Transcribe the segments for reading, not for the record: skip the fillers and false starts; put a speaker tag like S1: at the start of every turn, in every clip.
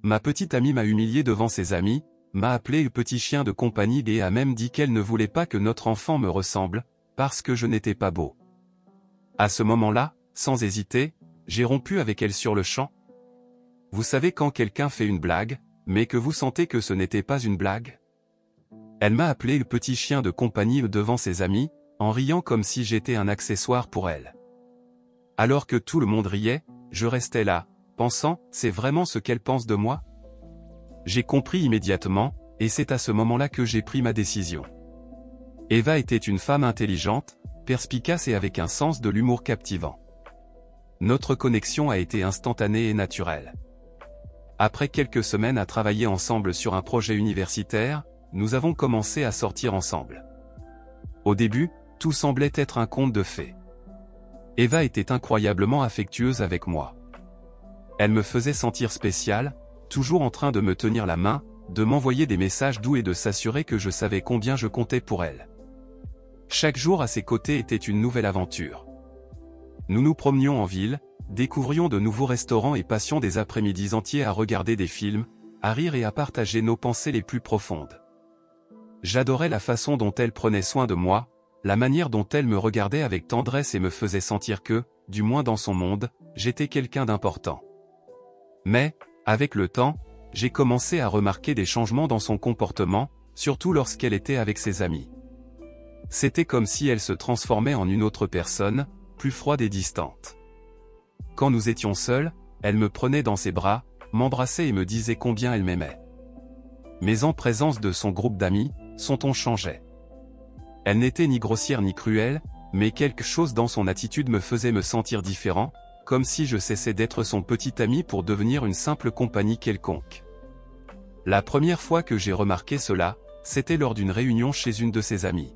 S1: Ma petite amie m'a humilié devant ses amis, m'a appelé le petit chien de compagnie et a même dit qu'elle ne voulait pas que notre enfant me ressemble, parce que je n'étais pas beau. À ce moment-là, sans hésiter, j'ai rompu avec elle sur le champ. Vous savez quand quelqu'un fait une blague, mais que vous sentez que ce n'était pas une blague? Elle m'a appelé le petit chien de compagnie devant ses amis, en riant comme si j'étais un accessoire pour elle. Alors que tout le monde riait, je restais là, pensant, c'est vraiment ce qu'elle pense de moi? J'ai compris immédiatement, et c'est à ce moment-là que j'ai pris ma décision. Eva était une femme intelligente, perspicace et avec un sens de l'humour captivant. Notre connexion a été instantanée et naturelle. Après quelques semaines à travailler ensemble sur un projet universitaire, nous avons commencé à sortir ensemble. Au début, tout semblait être un conte de fées. Eva était incroyablement affectueuse avec moi. Elle me faisait sentir spécial, toujours en train de me tenir la main, de m'envoyer des messages doux et de s'assurer que je savais combien je comptais pour elle. Chaque jour à ses côtés était une nouvelle aventure. Nous nous promenions en ville, découvrions de nouveaux restaurants et passions des après-midi entiers à regarder des films, à rire et à partager nos pensées les plus profondes. J'adorais la façon dont elle prenait soin de moi, la manière dont elle me regardait avec tendresse et me faisait sentir que, du moins dans son monde, j'étais quelqu'un d'important. Mais, avec le temps, j'ai commencé à remarquer des changements dans son comportement, surtout lorsqu'elle était avec ses amis. C'était comme si elle se transformait en une autre personne, plus froide et distante. Quand nous étions seuls, elle me prenait dans ses bras, m'embrassait et me disait combien elle m'aimait. Mais en présence de son groupe d'amis, son ton changeait. Elle n'était ni grossière ni cruelle, mais quelque chose dans son attitude me faisait me sentir différent, comme si je cessais d'être son petit ami pour devenir une simple compagnie quelconque. La première fois que j'ai remarqué cela, c'était lors d'une réunion chez une de ses amies.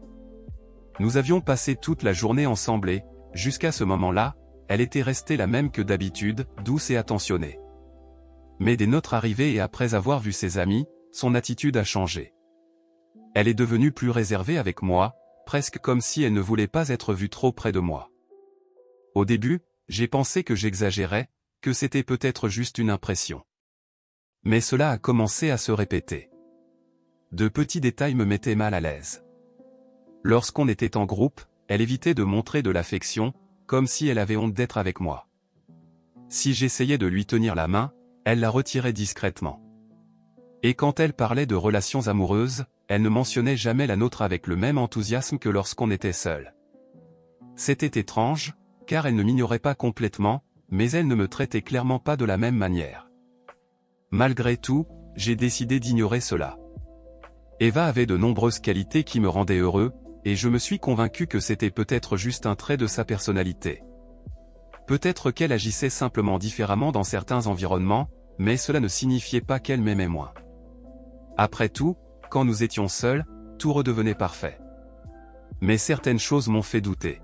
S1: Nous avions passé toute la journée ensemble et, jusqu'à ce moment-là, elle était restée la même que d'habitude, douce et attentionnée. Mais dès notre arrivée et après avoir vu ses amis, son attitude a changé. Elle est devenue plus réservée avec moi, presque comme si elle ne voulait pas être vue trop près de moi. Au début, j'ai pensé que j'exagérais, que c'était peut-être juste une impression. Mais cela a commencé à se répéter. De petits détails me mettaient mal à l'aise. Lorsqu'on était en groupe, elle évitait de montrer de l'affection, comme si elle avait honte d'être avec moi. Si j'essayais de lui tenir la main, elle la retirait discrètement. Et quand elle parlait de relations amoureuses, elle ne mentionnait jamais la nôtre avec le même enthousiasme que lorsqu'on était seul. C'était étrange, car elle ne m'ignorait pas complètement, mais elle ne me traitait clairement pas de la même manière. Malgré tout, j'ai décidé d'ignorer cela. Eva avait de nombreuses qualités qui me rendaient heureux, et je me suis convaincu que c'était peut-être juste un trait de sa personnalité. Peut-être qu'elle agissait simplement différemment dans certains environnements, mais cela ne signifiait pas qu'elle m'aimait moins. Après tout, quand nous étions seuls, tout redevenait parfait. Mais certaines choses m'ont fait douter.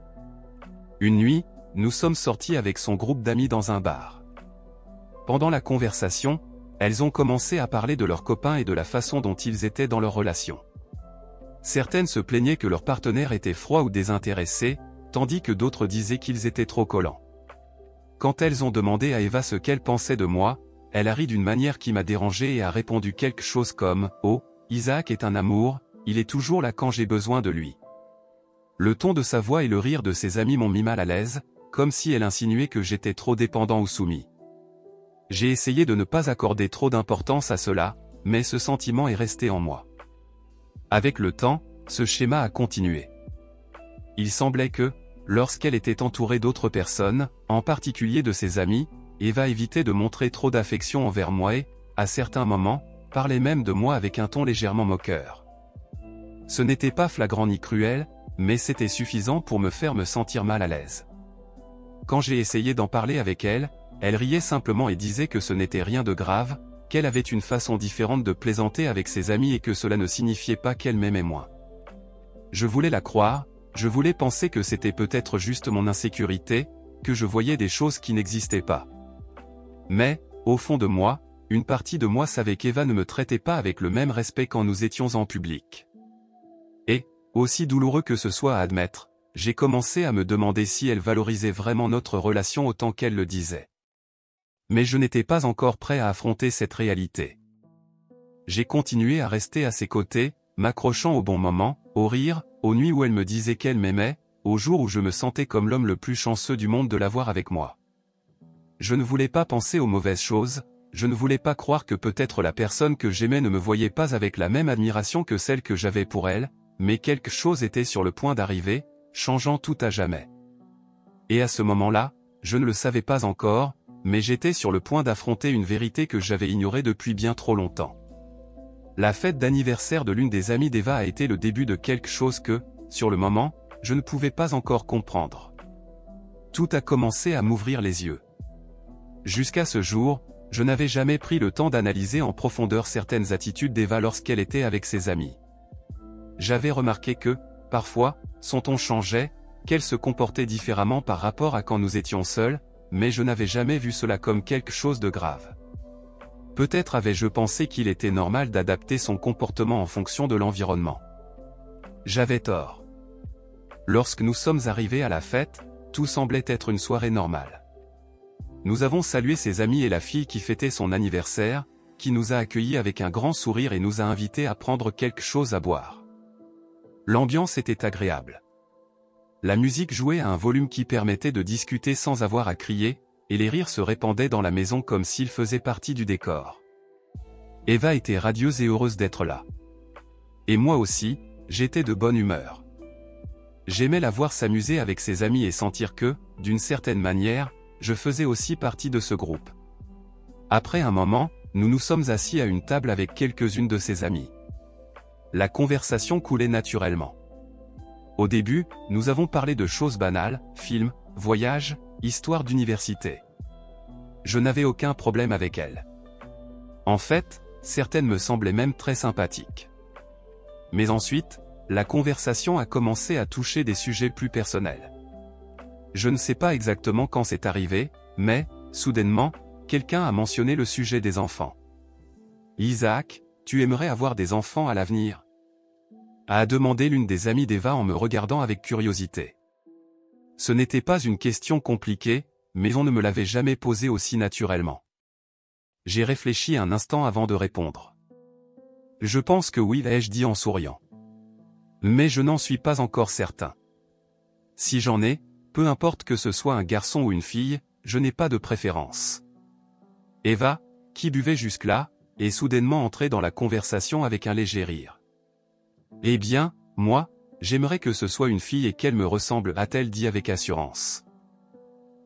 S1: Une nuit, nous sommes sortis avec son groupe d'amis dans un bar. Pendant la conversation, elles ont commencé à parler de leurs copains et de la façon dont ils étaient dans leur relation. Certaines se plaignaient que leur partenaire était froid ou désintéressé, tandis que d'autres disaient qu'ils étaient trop collants. Quand elles ont demandé à Eva ce qu'elle pensait de moi, elle a ri d'une manière qui m'a dérangé et a répondu quelque chose comme « Oh, Isaac est un amour, il est toujours là quand j'ai besoin de lui. » Le ton de sa voix et le rire de ses amis m'ont mis mal à l'aise, comme si elle insinuait que j'étais trop dépendant ou soumis. J'ai essayé de ne pas accorder trop d'importance à cela, mais ce sentiment est resté en moi. Avec le temps, ce schéma a continué. Il semblait que, lorsqu'elle était entourée d'autres personnes, en particulier de ses amis, Eva évitait de montrer trop d'affection envers moi et, à certains moments, parlait même de moi avec un ton légèrement moqueur. Ce n'était pas flagrant ni cruel, mais c'était suffisant pour me faire me sentir mal à l'aise. Quand j'ai essayé d'en parler avec elle, elle riait simplement et disait que ce n'était rien de grave, qu'elle avait une façon différente de plaisanter avec ses amis et que cela ne signifiait pas qu'elle m'aimait moins. Je voulais la croire, je voulais penser que c'était peut-être juste mon insécurité, que je voyais des choses qui n'existaient pas. Mais, au fond de moi, une partie de moi savait qu'Eva ne me traitait pas avec le même respect quand nous étions en public. Et, aussi douloureux que ce soit à admettre, j'ai commencé à me demander si elle valorisait vraiment notre relation autant qu'elle le disait. Mais je n'étais pas encore prêt à affronter cette réalité. J'ai continué à rester à ses côtés, m'accrochant au bon moment, au rire, aux nuits où elle me disait qu'elle m'aimait, aux jours où je me sentais comme l'homme le plus chanceux du monde de l'avoir avec moi. Je ne voulais pas penser aux mauvaises choses, je ne voulais pas croire que peut-être la personne que j'aimais ne me voyait pas avec la même admiration que celle que j'avais pour elle, mais quelque chose était sur le point d'arriver, changeant tout à jamais. Et à ce moment-là, je ne le savais pas encore, mais j'étais sur le point d'affronter une vérité que j'avais ignorée depuis bien trop longtemps. La fête d'anniversaire de l'une des amies d'Eva a été le début de quelque chose que, sur le moment, je ne pouvais pas encore comprendre. Tout a commencé à m'ouvrir les yeux. Jusqu'à ce jour, je n'avais jamais pris le temps d'analyser en profondeur certaines attitudes d'Eva lorsqu'elle était avec ses amis. J'avais remarqué que, parfois, son ton changeait, qu'elle se comportait différemment par rapport à quand nous étions seuls, mais je n'avais jamais vu cela comme quelque chose de grave. Peut-être avais-je pensé qu'il était normal d'adapter son comportement en fonction de l'environnement. J'avais tort. Lorsque nous sommes arrivés à la fête, tout semblait être une soirée normale. Nous avons salué ses amis et la fille qui fêtait son anniversaire, qui nous a accueillis avec un grand sourire et nous a invités à prendre quelque chose à boire. L'ambiance était agréable. La musique jouait à un volume qui permettait de discuter sans avoir à crier, et les rires se répandaient dans la maison comme s'ils faisaient partie du décor. Eva était radieuse et heureuse d'être là. Et moi aussi, j'étais de bonne humeur. J'aimais la voir s'amuser avec ses amis et sentir que, d'une certaine manière, je faisais aussi partie de ce groupe. Après un moment, nous nous sommes assis à une table avec quelques-unes de ses amies. La conversation coulait naturellement. Au début, nous avons parlé de choses banales, films, voyages, histoire d'université. Je n'avais aucun problème avec elle. En fait, certaines me semblaient même très sympathiques. Mais ensuite, la conversation a commencé à toucher des sujets plus personnels. Je ne sais pas exactement quand c'est arrivé, mais, soudainement, quelqu'un a mentionné le sujet des enfants. « Isaac, tu aimerais avoir des enfants à l'avenir ?» a demandé l'une des amies d'Eva en me regardant avec curiosité. Ce n'était pas une question compliquée, mais on ne me l'avait jamais posée aussi naturellement. J'ai réfléchi un instant avant de répondre. Je pense que oui, ai-je dit en souriant. Mais je n'en suis pas encore certain. Si j'en ai, peu importe que ce soit un garçon ou une fille, je n'ai pas de préférence. Eva, qui buvait jusque-là, est soudainement entrée dans la conversation avec un léger rire. Eh bien, moi, j'aimerais que ce soit une fille et qu'elle me ressemble, a-t-elle dit avec assurance.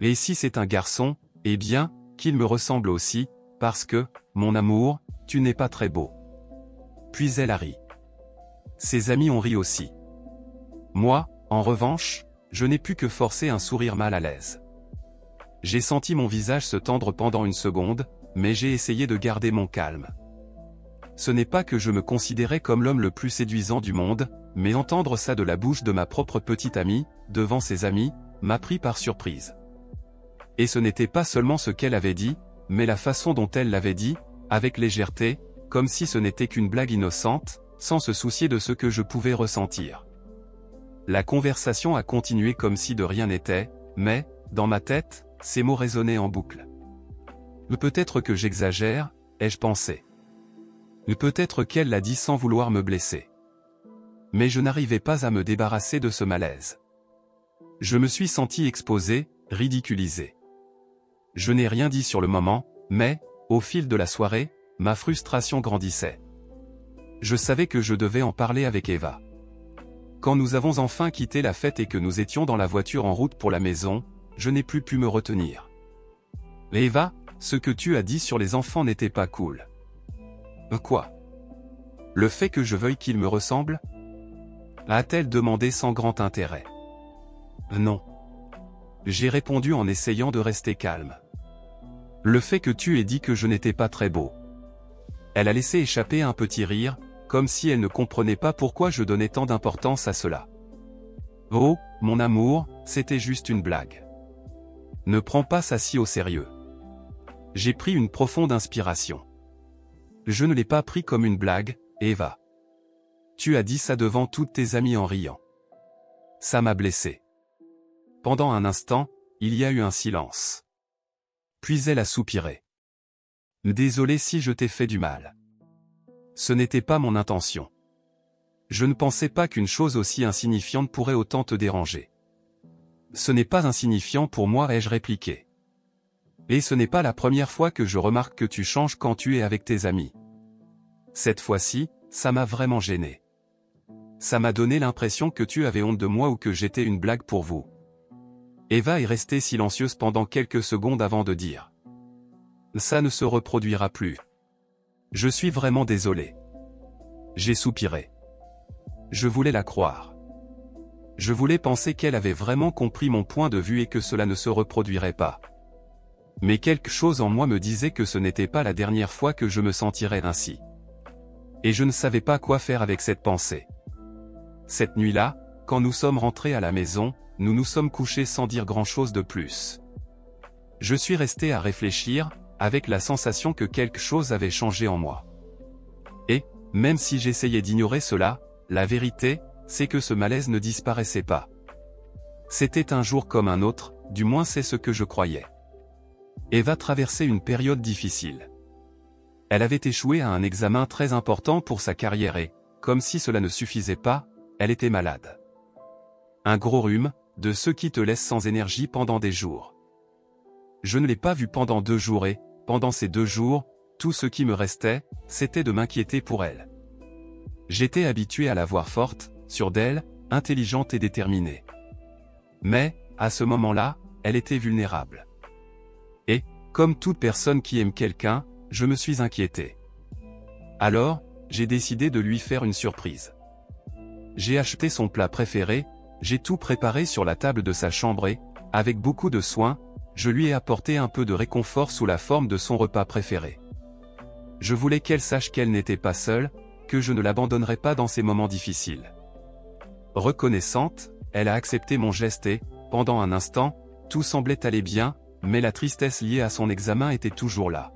S1: Et si c'est un garçon, eh bien, qu'il me ressemble aussi, parce que, mon amour, tu n'es pas très beau. Puis elle a ri. Ses amis ont ri aussi. Moi, en revanche, je n'ai pu que forcer un sourire mal à l'aise. J'ai senti mon visage se tendre pendant une seconde, mais j'ai essayé de garder mon calme. Ce n'est pas que je me considérais comme l'homme le plus séduisant du monde, mais entendre ça de la bouche de ma propre petite amie, devant ses amis, m'a pris par surprise. Et ce n'était pas seulement ce qu'elle avait dit, mais la façon dont elle l'avait dit, avec légèreté, comme si ce n'était qu'une blague innocente, sans se soucier de ce que je pouvais ressentir. La conversation a continué comme si de rien n'était, mais, dans ma tête, ces mots résonnaient en boucle. Peut-être que j'exagère, ai-je pensé. Peut-être qu'elle l'a dit sans vouloir me blesser. Mais je n'arrivais pas à me débarrasser de ce malaise. Je me suis senti exposé, ridiculisé. Je n'ai rien dit sur le moment, mais, au fil de la soirée, ma frustration grandissait. Je savais que je devais en parler avec Eva. Quand nous avons enfin quitté la fête et que nous étions dans la voiture en route pour la maison, je n'ai plus pu me retenir. « Eva, ce que tu as dit sur les enfants n'était pas cool. » Quoi? Le fait que je veuille qu'ils me ressemblent? A-t-elle demandé sans grand intérêt. Non. J'ai répondu en essayant de rester calme. Le fait que tu aies dit que je n'étais pas très beau. Elle a laissé échapper un petit rire, comme si elle ne comprenait pas pourquoi je donnais tant d'importance à cela. Oh, mon amour, c'était juste une blague. Ne prends pas ça si au sérieux. J'ai pris une profonde inspiration. Je ne l'ai pas pris comme une blague, Eva. Tu as dit ça devant toutes tes amies en riant. Ça m'a blessé. Pendant un instant, il y a eu un silence. puis elle a soupiré. Désolé si je t'ai fait du mal. Ce n'était pas mon intention. Je ne pensais pas qu'une chose aussi insignifiante pourrait autant te déranger. Ce n'est pas insignifiant pour moi, ai-je répliqué. Et ce n'est pas la première fois que je remarque que tu changes quand tu es avec tes amis. Cette fois-ci, ça m'a vraiment gêné. Ça m'a donné l'impression que tu avais honte de moi ou que j'étais une blague pour vous. Eva est restée silencieuse pendant quelques secondes avant de dire. Ça ne se reproduira plus. Je suis vraiment désolé. J'ai soupiré. Je voulais la croire. Je voulais penser qu'elle avait vraiment compris mon point de vue et que cela ne se reproduirait pas. Mais quelque chose en moi me disait que ce n'était pas la dernière fois que je me sentirais ainsi. Et je ne savais pas quoi faire avec cette pensée. Cette nuit-là, quand nous sommes rentrés à la maison, nous nous sommes couchés sans dire grand-chose de plus. Je suis resté à réfléchir, avec la sensation que quelque chose avait changé en moi. Et, même si j'essayais d'ignorer cela, la vérité, c'est que ce malaise ne disparaissait pas. C'était un jour comme un autre, du moins c'est ce que je croyais. Eva traversait une période difficile. Elle avait échoué à un examen très important pour sa carrière et, comme si cela ne suffisait pas, elle était malade. Un gros rhume, de ceux qui te laissent sans énergie pendant des jours. Je ne l'ai pas vue pendant 2 jours et, pendant ces 2 jours, tout ce qui me restait, c'était de m'inquiéter pour elle. J'étais habitué à la voir forte, sûre d'elle, intelligente et déterminée. Mais, à ce moment-là, elle était vulnérable. Et, comme toute personne qui aime quelqu'un, je me suis inquiété. Alors, j'ai décidé de lui faire une surprise. J'ai acheté son plat préféré, j'ai tout préparé sur la table de sa chambre et, avec beaucoup de soin, je lui ai apporté un peu de réconfort sous la forme de son repas préféré. Je voulais qu'elle sache qu'elle n'était pas seule, que je ne l'abandonnerais pas dans ces moments difficiles. Reconnaissante, elle a accepté mon geste et, pendant un instant, tout semblait aller bien, mais la tristesse liée à son examen était toujours là.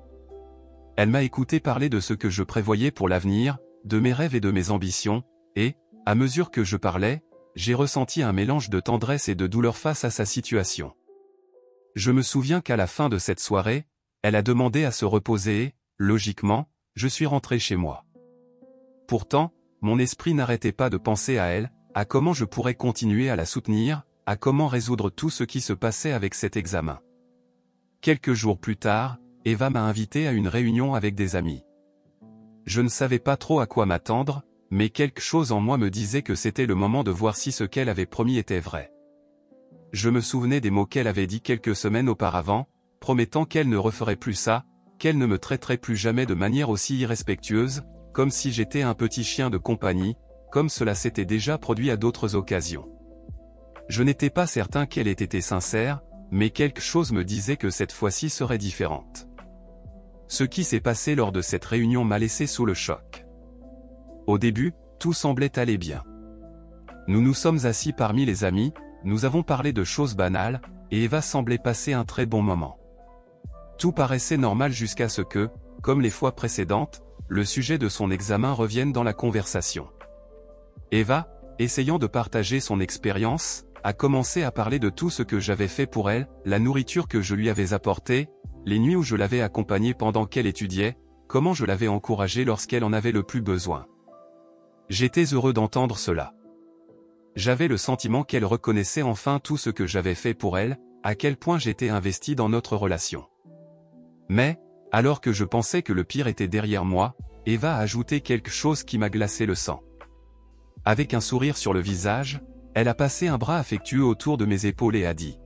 S1: Elle m'a écouté parler de ce que je prévoyais pour l'avenir, de mes rêves et de mes ambitions, et, à mesure que je parlais, j'ai ressenti un mélange de tendresse et de douleur face à sa situation. Je me souviens qu'à la fin de cette soirée, elle a demandé à se reposer et, logiquement, je suis rentré chez moi. Pourtant, mon esprit n'arrêtait pas de penser à elle, à comment je pourrais continuer à la soutenir, à comment résoudre tout ce qui se passait avec cet examen. Quelques jours plus tard, Eva m'a invité à une réunion avec des amis. Je ne savais pas trop à quoi m'attendre, mais quelque chose en moi me disait que c'était le moment de voir si ce qu'elle avait promis était vrai. Je me souvenais des mots qu'elle avait dit quelques semaines auparavant, promettant qu'elle ne referait plus ça, qu'elle ne me traiterait plus jamais de manière aussi irrespectueuse, comme si j'étais un petit chien de compagnie, comme cela s'était déjà produit à d'autres occasions. Je n'étais pas certain qu'elle ait été sincère, mais quelque chose me disait que cette fois-ci serait différente. Ce qui s'est passé lors de cette réunion m'a laissé sous le choc. Au début, tout semblait aller bien. Nous nous sommes assis parmi les amis, nous avons parlé de choses banales, et Eva semblait passer un très bon moment. Tout paraissait normal jusqu'à ce que, comme les fois précédentes, le sujet de son examen revienne dans la conversation. Eva, essayant de partager son expérience, a commencé à parler de tout ce que j'avais fait pour elle, la nourriture que je lui avais apportée, les nuits où je l'avais accompagnée pendant qu'elle étudiait, comment je l'avais encouragée lorsqu'elle en avait le plus besoin. J'étais heureux d'entendre cela. J'avais le sentiment qu'elle reconnaissait enfin tout ce que j'avais fait pour elle, à quel point j'étais investi dans notre relation. Mais, alors que je pensais que le pire était derrière moi, Eva a ajouté quelque chose qui m'a glacé le sang. Avec un sourire sur le visage, elle a passé un bras affectueux autour de mes épaules et a dit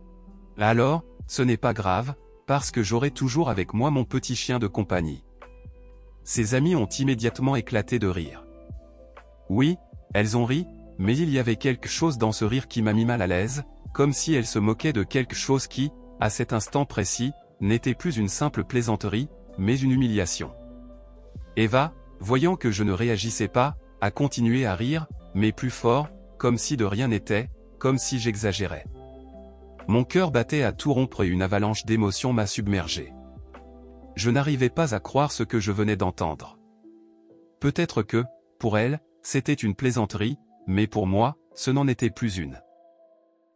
S1: « Alors, ce n'est pas grave, parce que j'aurai toujours avec moi mon petit chien de compagnie. » Ses amis ont immédiatement éclaté de rire. Oui, elles ont ri, mais il y avait quelque chose dans ce rire qui m'a mis mal à l'aise, comme si elles se moquaient de quelque chose qui, à cet instant précis, n'était plus une simple plaisanterie, mais une humiliation. Eva, voyant que je ne réagissais pas, a continué à rire, mais plus fort, comme si de rien n'était, comme si j'exagérais. Mon cœur battait à tout rompre et une avalanche d'émotions m'a submergé. Je n'arrivais pas à croire ce que je venais d'entendre. Peut-être que, pour elle, c'était une plaisanterie, mais pour moi, ce n'en était plus une.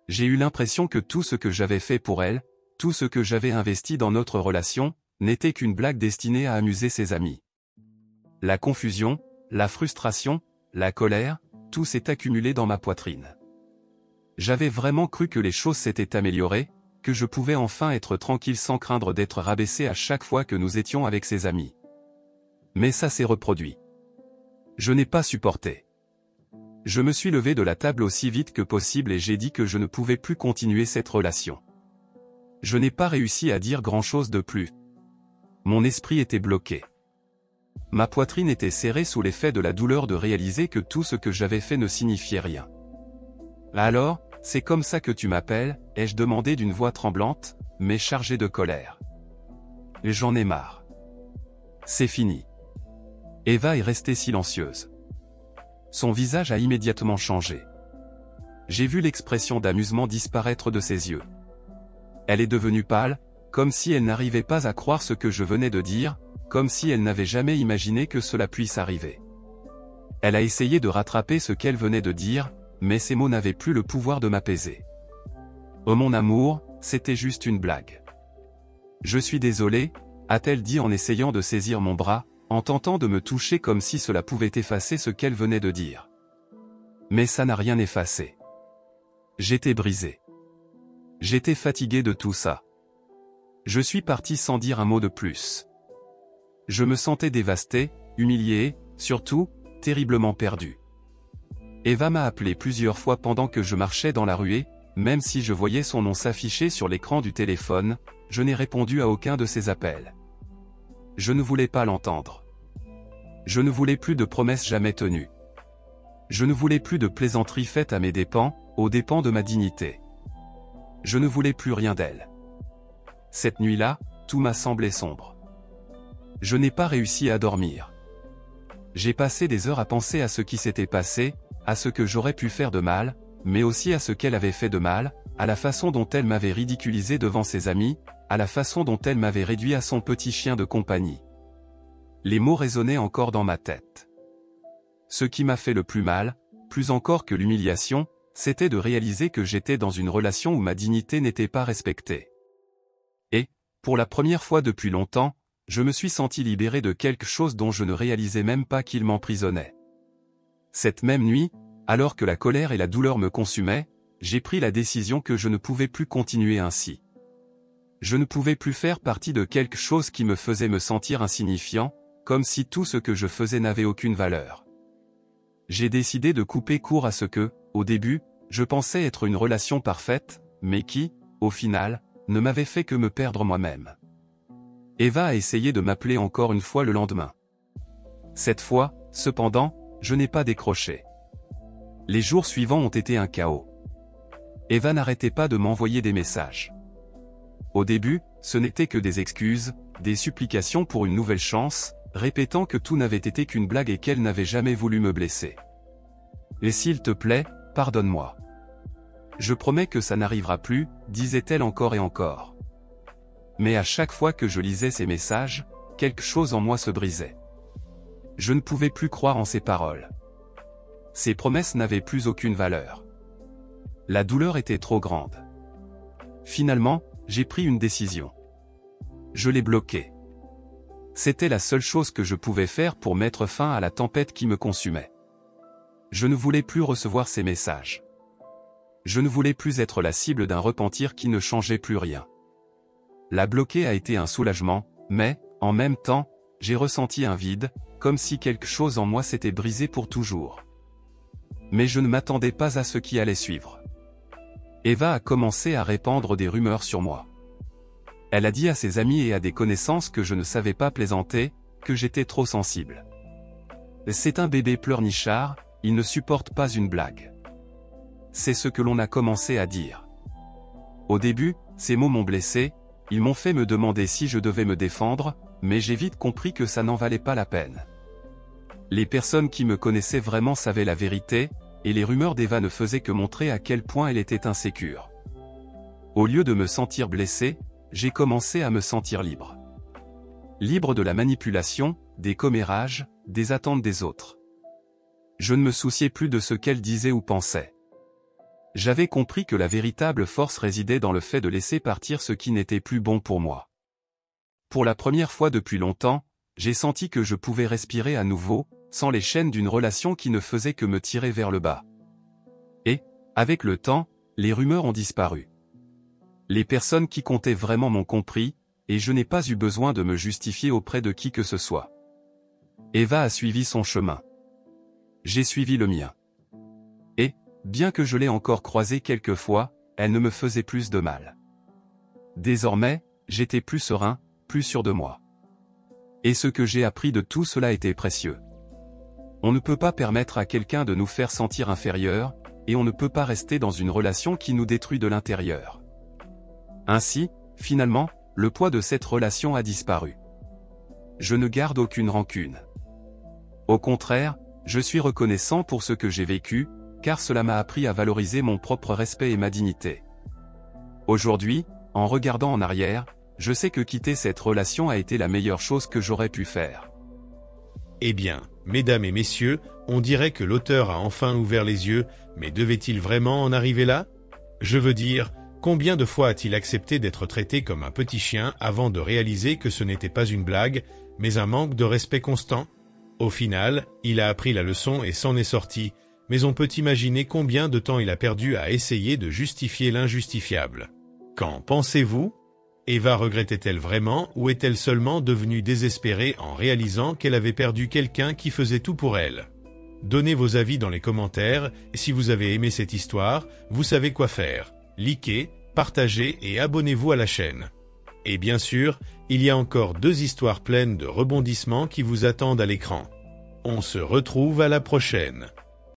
S1: J'ai eu l'impression que tout ce que j'avais fait pour elle, tout ce que j'avais investi dans notre relation, n'était qu'une blague destinée à amuser ses amis. La confusion, la frustration, la colère, tout s'est accumulé dans ma poitrine. J'avais vraiment cru que les choses s'étaient améliorées, que je pouvais enfin être tranquille sans craindre d'être rabaissé à chaque fois que nous étions avec ses amis. Mais ça s'est reproduit. Je n'ai pas supporté. Je me suis levé de la table aussi vite que possible et j'ai dit que je ne pouvais plus continuer cette relation. Je n'ai pas réussi à dire grand-chose de plus. Mon esprit était bloqué. Ma poitrine était serrée sous l'effet de la douleur de réaliser que tout ce que j'avais fait ne signifiait rien. Alors, c'est comme ça que tu m'appelles, ai-je demandé d'une voix tremblante, mais chargée de colère. J'en ai marre. C'est fini. Eva est restée silencieuse. Son visage a immédiatement changé. J'ai vu l'expression d'amusement disparaître de ses yeux. Elle est devenue pâle, comme si elle n'arrivait pas à croire ce que je venais de dire, comme si elle n'avait jamais imaginé que cela puisse arriver. Elle a essayé de rattraper ce qu'elle venait de dire, mais ces mots n'avaient plus le pouvoir de m'apaiser. Oh mon amour, c'était juste une blague. Je suis désolé, a-t-elle dit en essayant de saisir mon bras, en tentant de me toucher comme si cela pouvait effacer ce qu'elle venait de dire. Mais ça n'a rien effacé. J'étais brisé. J'étais fatigué de tout ça. Je suis parti sans dire un mot de plus. Je me sentais dévasté, humilié, surtout, terriblement perdu. Eva m'a appelé plusieurs fois pendant que je marchais dans la ruée, même si je voyais son nom s'afficher sur l'écran du téléphone, je n'ai répondu à aucun de ses appels. Je ne voulais pas l'entendre. Je ne voulais plus de promesses jamais tenues. Je ne voulais plus de plaisanteries faites à mes dépens, aux dépens de ma dignité. Je ne voulais plus rien d'elle. Cette nuit-là, tout m'a semblé sombre. Je n'ai pas réussi à dormir. J'ai passé des heures à penser à ce qui s'était passé, à ce que j'aurais pu faire de mal, mais aussi à ce qu'elle avait fait de mal, à la façon dont elle m'avait ridiculisé devant ses amis, à la façon dont elle m'avait réduit à son petit chien de compagnie. Les mots résonnaient encore dans ma tête. Ce qui m'a fait le plus mal, plus encore que l'humiliation, c'était de réaliser que j'étais dans une relation où ma dignité n'était pas respectée. Et, pour la première fois depuis longtemps, je me suis senti libéré de quelque chose dont je ne réalisais même pas qu'il m'emprisonnait. Cette même nuit, alors que la colère et la douleur me consumaient, j'ai pris la décision que je ne pouvais plus continuer ainsi. Je ne pouvais plus faire partie de quelque chose qui me faisait me sentir insignifiant, comme si tout ce que je faisais n'avait aucune valeur. J'ai décidé de couper court à ce que, au début, je pensais être une relation parfaite, mais qui, au final, ne m'avait fait que me perdre moi-même. Eva a essayé de m'appeler encore une fois le lendemain. Cette fois, cependant, je n'ai pas décroché. Les jours suivants ont été un chaos. Eva n'arrêtait pas de m'envoyer des messages. Au début, ce n'était que des excuses, des supplications pour une nouvelle chance, répétant que tout n'avait été qu'une blague et qu'elle n'avait jamais voulu me blesser. Et s'il te plaît, pardonne-moi. Je promets que ça n'arrivera plus, disait-elle encore et encore. Mais à chaque fois que je lisais ces messages, quelque chose en moi se brisait. Je ne pouvais plus croire en ses paroles. Ces promesses n'avaient plus aucune valeur. La douleur était trop grande. Finalement, j'ai pris une décision. Je l'ai bloqué. C'était la seule chose que je pouvais faire pour mettre fin à la tempête qui me consumait. Je ne voulais plus recevoir ces messages. Je ne voulais plus être la cible d'un repentir qui ne changeait plus rien. La bloquer a été un soulagement, mais, en même temps, j'ai ressenti un vide, comme si quelque chose en moi s'était brisé pour toujours. Mais je ne m'attendais pas à ce qui allait suivre. Eva a commencé à répandre des rumeurs sur moi. Elle a dit à ses amis et à des connaissances que je ne savais pas plaisanter, que j'étais trop sensible. C'est un bébé pleurnichard, il ne supporte pas une blague. C'est ce que l'on a commencé à dire. Au début, ces mots m'ont blessé, ils m'ont fait me demander si je devais me défendre, mais j'ai vite compris que ça n'en valait pas la peine. Les personnes qui me connaissaient vraiment savaient la vérité, et les rumeurs d'Eva ne faisaient que montrer à quel point elle était insécure. Au lieu de me sentir blessé, j'ai commencé à me sentir libre. Libre de la manipulation, des commérages, des attentes des autres. Je ne me souciais plus de ce qu'elle disait ou pensait. J'avais compris que la véritable force résidait dans le fait de laisser partir ce qui n'était plus bon pour moi. Pour la première fois depuis longtemps, j'ai senti que je pouvais respirer à nouveau, sans les chaînes d'une relation qui ne faisait que me tirer vers le bas. Et, avec le temps, les rumeurs ont disparu. Les personnes qui comptaient vraiment m'ont compris, et je n'ai pas eu besoin de me justifier auprès de qui que ce soit. Eva a suivi son chemin. J'ai suivi le mien. Et, bien que je l'ai encore croisée quelques fois, elle ne me faisait plus de mal. Désormais, j'étais plus serein, plus sûr de moi. Et ce que j'ai appris de tout cela était précieux. On ne peut pas permettre à quelqu'un de nous faire sentir inférieurs, et on ne peut pas rester dans une relation qui nous détruit de l'intérieur. Ainsi, finalement, le poids de cette relation a disparu. Je ne garde aucune rancune. Au contraire, je suis reconnaissant pour ce que j'ai vécu, car cela m'a appris à valoriser mon propre respect et ma dignité. Aujourd'hui, en regardant en arrière, je sais que quitter cette relation a été la meilleure chose que j'aurais pu faire.
S2: Eh bien, mesdames et messieurs, on dirait que l'auteur a enfin ouvert les yeux, mais devait-il vraiment en arriver là? Je veux dire, combien de fois a-t-il accepté d'être traité comme un petit chien avant de réaliser que ce n'était pas une blague, mais un manque de respect constant? Au final, il a appris la leçon et s'en est sorti, mais on peut imaginer combien de temps il a perdu à essayer de justifier l'injustifiable. Qu'en pensez-vous? Eva regrettait-elle vraiment ou est-elle seulement devenue désespérée en réalisant qu'elle avait perdu quelqu'un qui faisait tout pour elle? Donnez vos avis dans les commentaires, et si vous avez aimé cette histoire, vous savez quoi faire. Likez, partagez et abonnez-vous à la chaîne. Et bien sûr, il y a encore 2 histoires pleines de rebondissements qui vous attendent à l'écran. On se retrouve à la prochaine.